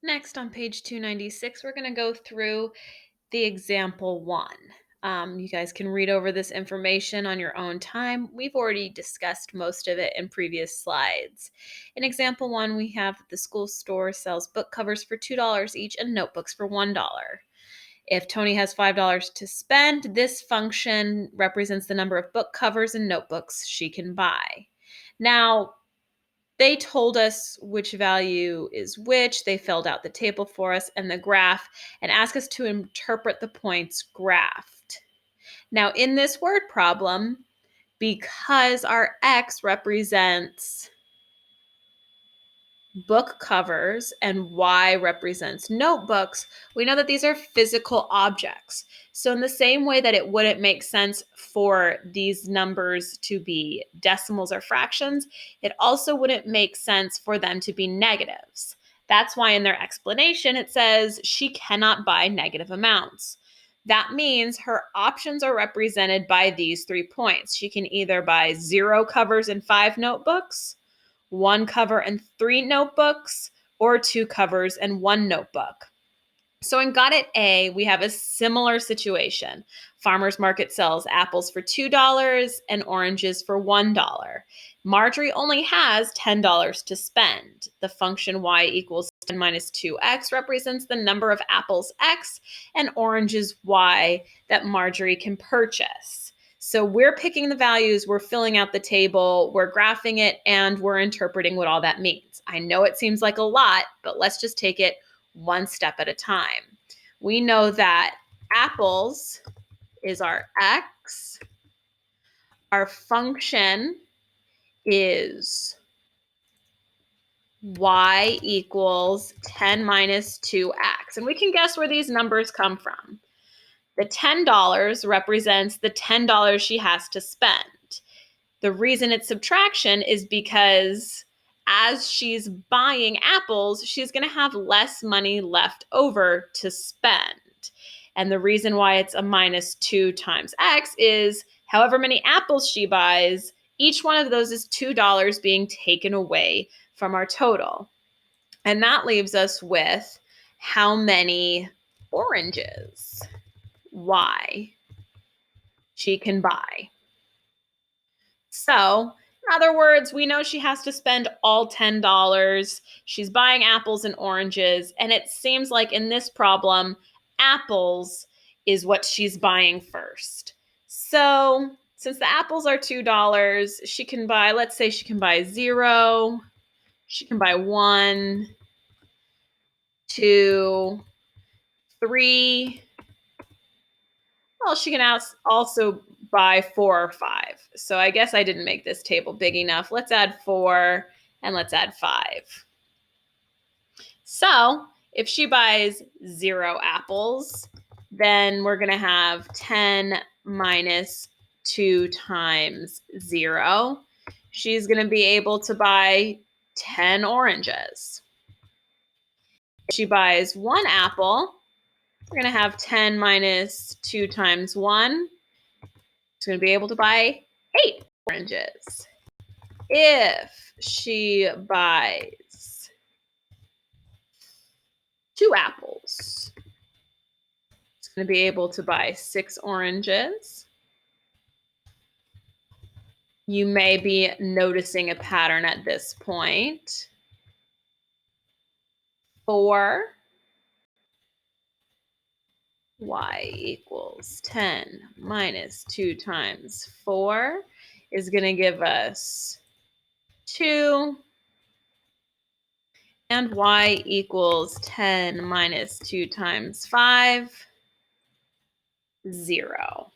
Next, on page 296, we're going to go through the example one. You guys can read over this information on your own time. We've already discussed most of it in previous slides. In example one, we have the school store sells book covers for $2 each and notebooks for $1. If Tony has $5 to spend, this function represents the number of book covers and notebooks she can buy. Now, they told us which value is which. They filled out the table for us and the graph and asked us to interpret the points graphed. Now, in this word problem, because our X represents book covers and Y represents notebooks, we know that these are physical objects. So in the same way that it wouldn't make sense for these numbers to be decimals or fractions, it also wouldn't make sense for them to be negatives. That's why in their explanation it says she cannot buy negative amounts. That means her options are represented by these 3 points. She can either buy 0 covers and 5 notebooks, 1 cover and 3 notebooks, or 2 covers and 1 notebook. So in Got It A, we have a similar situation. Farmer's Market sells apples for $2 and oranges for $1. Marjorie only has $10 to spend. The function y equals 10 minus 2x represents the number of apples x and oranges y that Marjorie can purchase. So we're picking the values, we're filling out the table, we're graphing it, and we're interpreting what all that means. I know it seems like a lot, but let's just take it one step at a time. We know that apples is our x. Our function is y equals 10 minus 2x. And we can guess where these numbers come from. The $10 represents the $10 she has to spend. The reason it's subtraction is because as she's buying apples, she's going to have less money left over to spend. And the reason why it's a minus 2 times x is however many apples she buys, each one of those is $2 being taken away from our total. And that leaves us with how many oranges y she can buy. So, in other words, we know she has to spend all $10. She's buying apples and oranges, and it seems like in this problem, apples is what she's buying first. So, since the apples are $2, she can buy, let's say she can buy 0, she can buy 1, 2, 3. Well, she can also buy 4 or 5. So I guess I didn't make this table big enough. Let's add 4 and let's add 5. So if she buys 0 apples, then we're going to have 10 minus 2 times 0. She's going to be able to buy 10 oranges. If she buys 1 apple, we're going to have 10 minus 2 times 1. She's going to be able to buy 8 oranges. If she buys 2 apples, she's going to be able to buy 6 oranges. You may be noticing a pattern at this point. 4 y equals 10 minus 2 times 4 is going to give us 2. And y equals 10 minus 2 times 5, 0.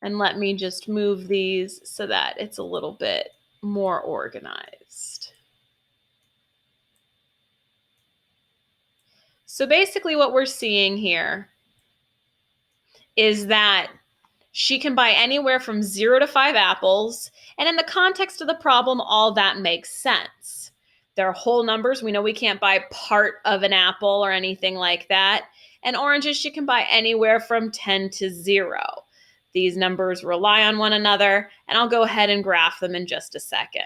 And let me just move these so that it's a little bit more organized. So basically what we're seeing here is that she can buy anywhere from 0 to 5 apples. And in the context of the problem, all that makes sense. They're whole numbers. We know we can't buy part of an apple or anything like that. And oranges, she can buy anywhere from 10 to 0. These numbers rely on one another, and I'll go ahead and graph them in just a second.